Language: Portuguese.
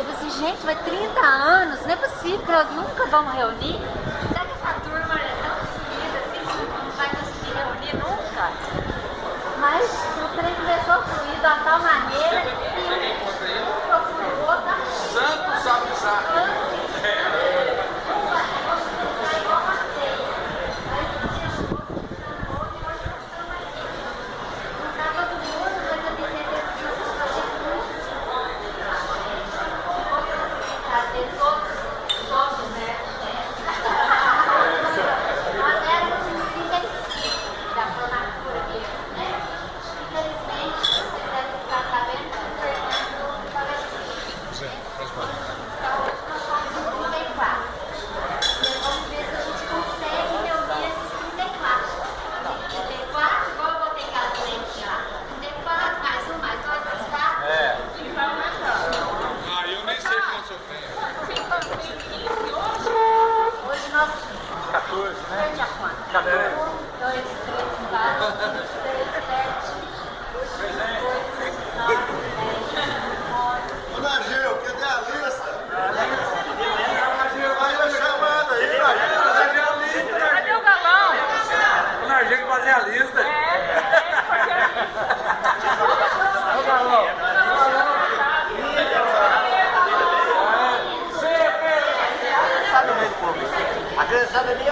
Eu falei assim, gente, vai 30 anos, não é possível que nós nunca vamos reunir. Será que essa turma é tão desunida assim que não vai conseguir reunir nunca? Mas o trem começou a fluir de uma tal maneira que um procura o outro. Santo sabe usar. Hoje nós 14, né? 1, 2, 3, 4, 5, 6, 7, 8, 9, 10, 11. Ô Nagil, cadê a lista? Vai a chamada aí, Nagil. Cadê o galão? O Nagil que fazia a lista. O galão. A criançada ali,